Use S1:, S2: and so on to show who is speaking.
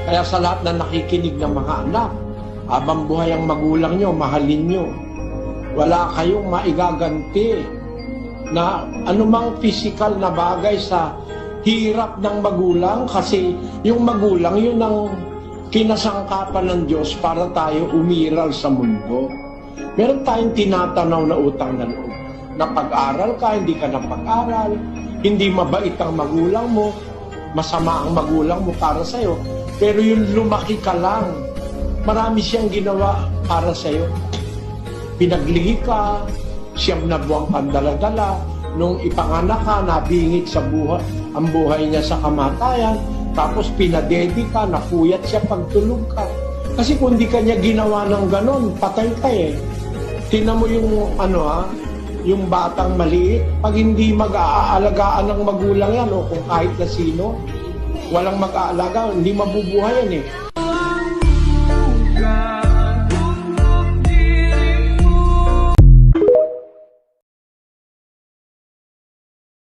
S1: Kaya sa lahat na nakikinig ng mga anak, habang buhay ang magulang nyo, mahalin nyo. Wala kayong maigaganti na anumang physical na bagay sa hirap ng magulang, kasi yung magulang yun ang kinasangkapan ng Diyos para tayo umiral sa mundo. Meron tayong tinatanaw na utang na loob. Napag-aral ka, hindi ka napag-aral, hindi mabait ang magulang mo, masama ang magulang mo para sa'yo, pero yung lumaki ka lang, marami siyang ginawa para sa'yo. Pinaglihi ka, siyam na buwang kang dala-dala, nung ipanganak ka, nabingit sa buhay, ang buhay niya sa kamatayan, tapos pinadedi ka, napuyat siya pagtulog ka. Kasi kung di ka niya ginawa ng ganon, patay ka eh. Tingnan mo yung yung batang maliit, pag hindi mag-aalagaan ng magulang yan, o kung kahit na sino, walang mag-aalaga, hindi mabubuhay yan eh.